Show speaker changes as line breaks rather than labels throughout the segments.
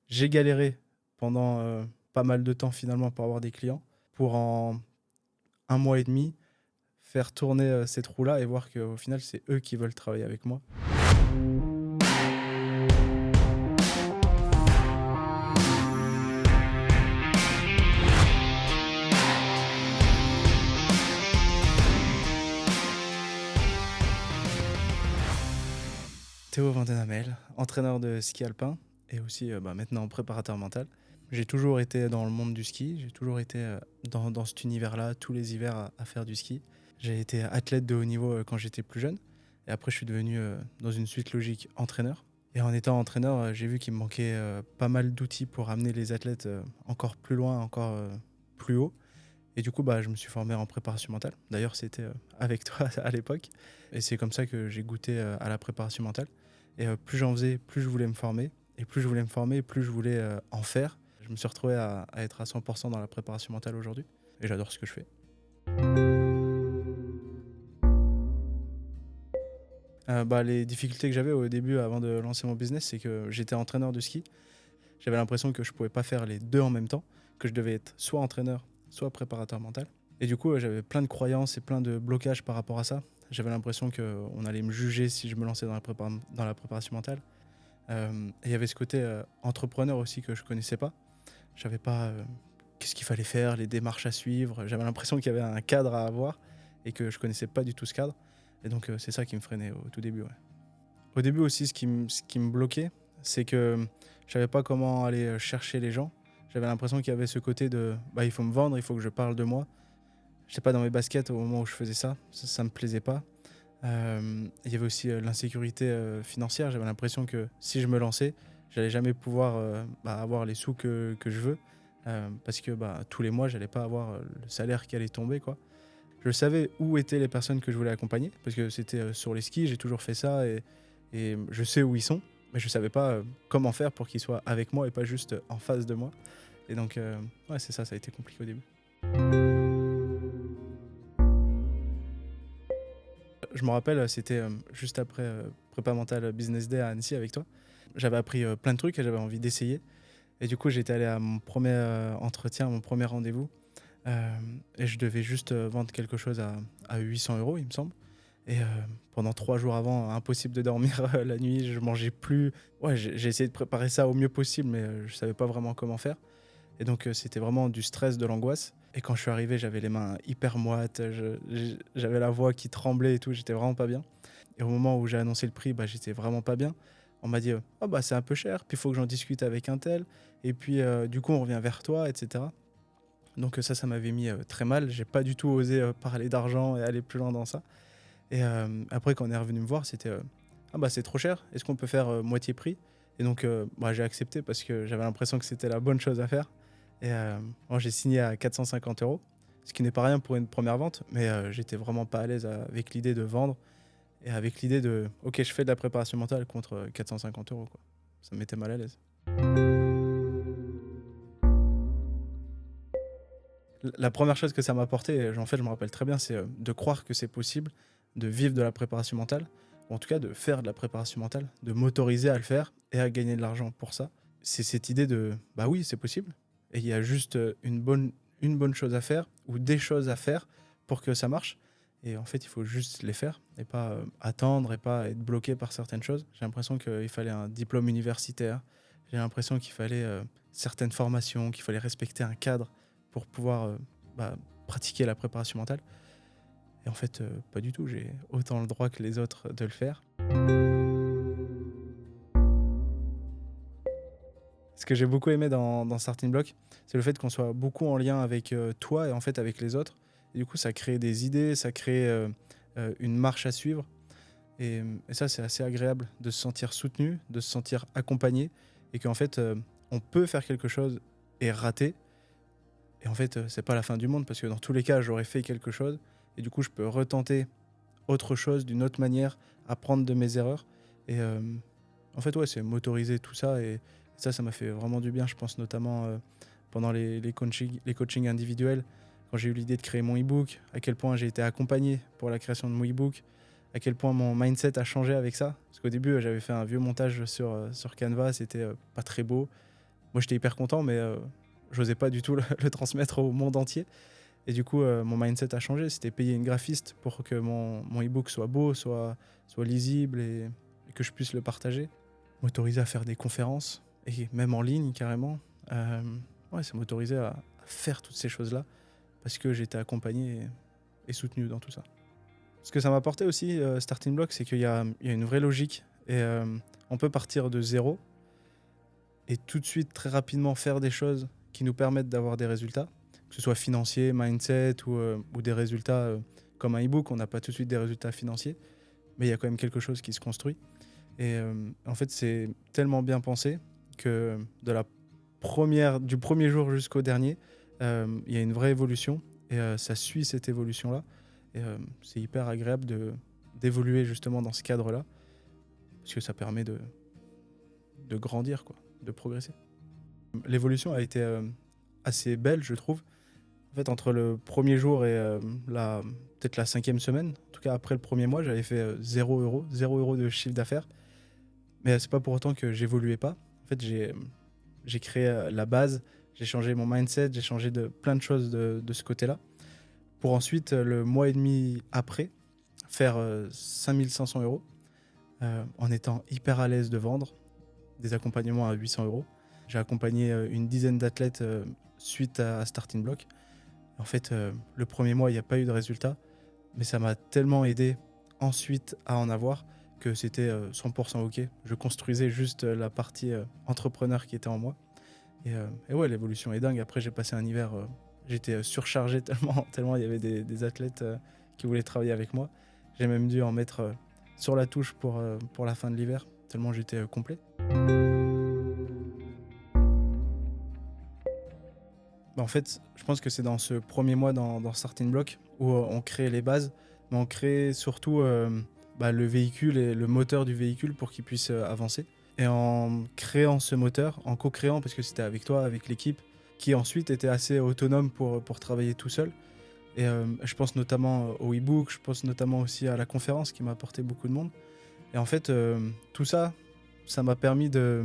J'ai galéré pendant pas mal de temps finalement pour avoir des clients, pour en 1 mois et demi faire tourner ces trous-là et voir qu'au final, c'est eux qui veulent travailler avec moi. Théo Vandenamel, entraîneur de ski alpin et aussi maintenant préparateur mental. J'ai toujours été dans le monde du ski, j'ai toujours été dans cet univers-là, tous les hivers à faire du ski. J'ai été athlète de haut niveau quand j'étais plus jeune et après je suis devenu dans une suite logique entraîneur. Et en étant entraîneur, j'ai vu qu'il me manquait pas mal d'outils pour amener les athlètes encore plus loin, encore plus haut. Et du coup, je me suis formé en préparation mentale. D'ailleurs, c'était avec toi à l'époque. Et c'est comme ça que j'ai goûté à la préparation mentale. Et plus j'en faisais, plus je voulais me former. Et plus je voulais me former, plus je voulais en faire. Je me suis retrouvé à être à 100% dans la préparation mentale aujourd'hui. Et j'adore ce que je fais. Les difficultés que j'avais au début avant de lancer mon business, c'est que j'étais entraîneur de ski. J'avais l'impression que je pouvais pas faire les deux en même temps, que je devais être soit entraîneur, soit préparateur mental. Et du coup, j'avais plein de croyances et plein de blocages par rapport à ça. J'avais l'impression qu'on allait me juger si je me lançais dans la préparation mentale. Et il y avait ce côté entrepreneur aussi que je connaissais pas. Je savais pas qu'est-ce qu'il fallait faire, les démarches à suivre. J'avais l'impression qu'il y avait un cadre à avoir et que je connaissais pas du tout ce cadre. Et donc, c'est ça qui me freinait au tout début. Ouais. Au début aussi, ce qui me bloquait, c'est que je savais pas comment aller chercher les gens. J'avais l'impression qu'il y avait ce côté de il faut me vendre, il faut que je parle de moi. J'étais pas dans mes baskets au moment où je faisais ça, ça me plaisait pas. Il y avait aussi l'insécurité financière. J'avais l'impression que si je me lançais, j'allais jamais pouvoir avoir les sous que je veux. Parce que tous les mois, j'allais pas avoir le salaire qui allait tomber, quoi. Je savais où étaient les personnes que je voulais accompagner, parce que c'était sur les skis, j'ai toujours fait ça, et je sais où ils sont, mais je savais pas comment faire pour qu'ils soient avec moi et pas juste en face de moi. Et donc, ouais, c'est ça, ça a été compliqué au début. Je me rappelle, c'était juste après Prépa Mentale Business Day à Annecy avec toi. J'avais appris plein de trucs et j'avais envie d'essayer. Et du coup, j'étais allé à mon premier entretien, mon premier rendez-vous. Et je devais juste vendre quelque chose à 800 euros, il me semble. Et pendant 3 jours avant, impossible de dormir la nuit, je mangeais plus. Ouais, j'ai essayé de préparer ça au mieux possible, mais je savais pas vraiment comment faire. Et donc, c'était vraiment du stress, de l'angoisse. Et quand je suis arrivé, j'avais les mains hyper moites, j'avais la voix qui tremblait et tout, j'étais vraiment pas bien. Et au moment où j'ai annoncé le prix, j'étais vraiment pas bien. On m'a dit c'est un peu cher, puis il faut que j'en discute avec un tel. Et puis, du coup, on revient vers toi, etc. Donc, ça m'avait mis très mal. J'ai pas du tout osé parler d'argent et aller plus loin dans ça. Et après, quand on est revenu me voir, c'était c'est trop cher, est-ce qu'on peut faire moitié prix? Et donc, j'ai accepté parce que j'avais l'impression que c'était la bonne chose à faire. Et moi, j'ai signé à 450 euros, ce qui n'est pas rien pour une première vente, mais j'étais vraiment pas à l'aise avec l'idée de vendre et avec l'idée de ok, je fais de la préparation mentale contre 450 euros, quoi. Ça me mettait mal à l'aise. La première chose que ça m'a apporté, en fait, je me rappelle très bien, c'est de croire que c'est possible de vivre de la préparation mentale, ou en tout cas de faire de la préparation mentale, de m'autoriser à le faire et à gagner de l'argent pour ça. C'est cette idée de oui, c'est possible, et il y a juste une bonne chose à faire, ou des choses à faire pour que ça marche. Et en fait, il faut juste les faire et pas attendre et pas être bloqué par certaines choses. J'ai l'impression qu'il fallait un diplôme universitaire, j'ai l'impression qu'il fallait certaines formations, qu'il fallait respecter un cadre pour pouvoir pratiquer la préparation mentale. Et en fait, pas du tout. J'ai autant le droit que les autres de le faire. Ce que j'ai beaucoup aimé dans Starting Block, c'est le fait qu'on soit beaucoup en lien avec toi et en fait avec les autres. Et du coup, ça crée des idées, ça crée une marche à suivre. Et ça, c'est assez agréable de se sentir soutenu, de se sentir accompagné. Et qu'en fait, on peut faire quelque chose et rater. Et en fait, c'est pas la fin du monde parce que dans tous les cas, j'aurais fait quelque chose et du coup, je peux retenter autre chose d'une autre manière, apprendre de mes erreurs. Et en fait, ouais, c'est m'autoriser tout ça et ça m'a fait vraiment du bien. Je pense notamment pendant les coachings individuels, quand j'ai eu l'idée de créer mon e-book, à quel point j'ai été accompagné pour la création de mon e-book, à quel point mon mindset a changé avec ça. Parce qu'au début, j'avais fait un vieux montage sur Canva, c'était pas très beau. Moi, j'étais hyper content, mais j'osais pas du tout le transmettre au monde entier. Et du coup, mon mindset a changé. C'était payer une graphiste pour que mon e-book soit beau, soit lisible et que je puisse le partager. M'autoriser à faire des conférences, et même en ligne carrément. Ouais, ça m'autorisait à faire toutes ces choses-là parce que j'étais accompagné et soutenu dans tout ça. Ce que ça m'a apporté aussi, Starting Block, c'est qu'il y a une vraie logique et on peut partir de zéro et tout de suite, très rapidement, faire des choses qui nous permettent d'avoir des résultats, que ce soit financier, mindset ou des résultats comme un e-book. On n'a pas tout de suite des résultats financiers, mais il y a quand même quelque chose qui se construit. Et en fait, c'est tellement bien pensé que du premier jour jusqu'au dernier, il y a une vraie évolution et ça suit cette évolution-là. Et c'est hyper agréable d'évoluer justement dans ce cadre-là parce que ça permet de grandir, quoi, de progresser. L'évolution a été assez belle, je trouve. En fait, entre le premier jour et peut-être la 5e semaine, en tout cas après le premier mois, j'avais fait 0 € de chiffre d'affaires. Mais c'est pas pour autant que j'évoluais pas. En fait, j'ai créé la base, j'ai changé mon mindset, j'ai changé plein de choses de ce côté-là. Pour ensuite, le mois et demi après, faire 5 500 € en étant hyper à l'aise de vendre des accompagnements à 800 €. J'ai accompagné une dizaine d'athlètes suite à Starting Block. En fait, le premier mois, il n'y a pas eu de résultat, mais ça m'a tellement aidé ensuite à en avoir que c'était 100% OK. Je construisais juste la partie entrepreneur qui était en moi. Et ouais, l'évolution est dingue. Après, j'ai passé un hiver, j'étais surchargé tellement il y avait des athlètes qui voulaient travailler avec moi. J'ai même dû en mettre sur la touche pour la fin de l'hiver, tellement j'étais complet. Bah, en fait, je pense que c'est dans ce premier mois dans Starting Block où on crée les bases, mais on crée surtout le véhicule et le moteur du véhicule pour qu'il puisse avancer. Et en créant ce moteur, en co-créant, parce que c'était avec toi, avec l'équipe, qui ensuite était assez autonome pour travailler tout seul. Et je pense notamment au e-book, je pense notamment aussi à la conférence qui m'a apporté beaucoup de monde. Et en fait, tout ça, ça m'a permis d'à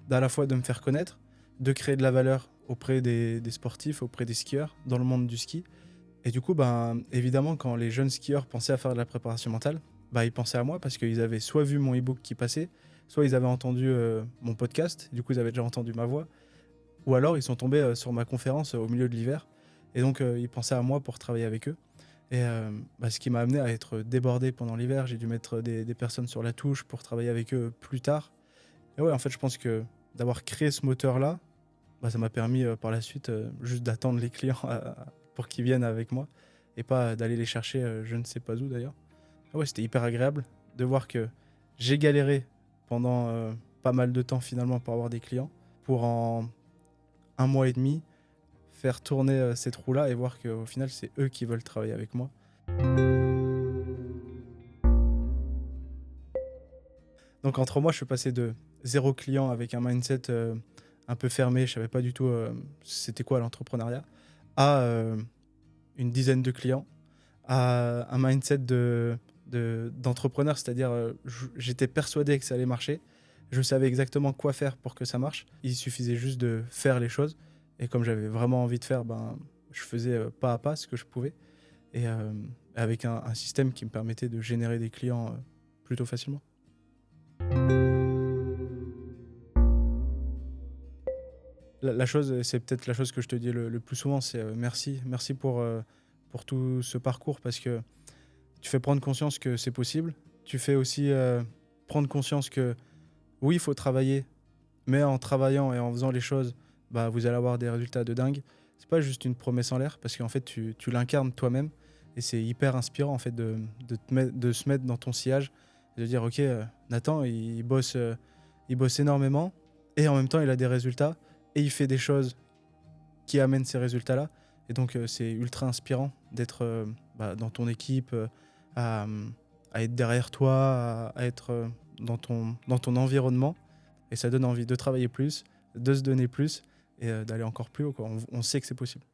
la fois de me faire connaître, de créer de la valeur auprès des sportifs, auprès des skieurs, dans le monde du ski. Et du coup, évidemment, quand les jeunes skieurs pensaient à faire de la préparation mentale, ils pensaient à moi parce qu'ils avaient soit vu mon e-book qui passait, soit ils avaient entendu mon podcast, du coup ils avaient déjà entendu ma voix, ou alors ils sont tombés sur ma conférence au milieu de l'hiver, et donc ils pensaient à moi pour travailler avec eux. Et ce qui m'a amené à être débordé pendant l'hiver, j'ai dû mettre des personnes sur la touche pour travailler avec eux plus tard. Et ouais, en fait, je pense que d'avoir créé ce moteur-là, ça m'a permis par la suite juste d'attendre les clients pour qu'ils viennent avec moi, et pas d'aller les chercher je ne sais pas où d'ailleurs. Ah ouais, c'était hyper agréable de voir que j'ai galéré pendant pas mal de temps finalement pour avoir des clients, pour en 1 mois et demi faire tourner cette roue-là et voir qu'au final c'est eux qui veulent travailler avec moi. Donc en 3 mois, je suis passé de 0 client avec un mindset un peu fermé, je savais pas du tout c'était quoi l'entrepreneuriat, à une dizaine de clients, à un mindset d'entrepreneur, c'est-à-dire j'étais persuadé que ça allait marcher, je savais exactement quoi faire pour que ça marche, il suffisait juste de faire les choses, et comme j'avais vraiment envie de faire, je faisais pas à pas ce que je pouvais, et avec un système qui me permettait de générer des clients plutôt facilement. La chose, c'est peut-être la chose que je te dis le plus souvent, c'est merci. Merci pour tout ce parcours, parce que tu fais prendre conscience que c'est possible. Tu fais aussi prendre conscience que oui, il faut travailler, mais en travaillant et en faisant les choses, vous allez avoir des résultats de dingue. C'est pas juste une promesse en l'air, parce qu'en fait, tu l'incarnes toi-même, et c'est hyper inspirant en fait de se mettre dans ton sillage et de dire ok, Nathan, il bosse énormément, et en même temps, il a des résultats. Et il fait des choses qui amènent ces résultats-là. Et donc, c'est ultra inspirant d'être dans ton équipe, à être derrière toi, à être dans ton environnement. Et ça donne envie de travailler plus, de se donner plus et d'aller encore plus haut, quoi. On sait que c'est possible.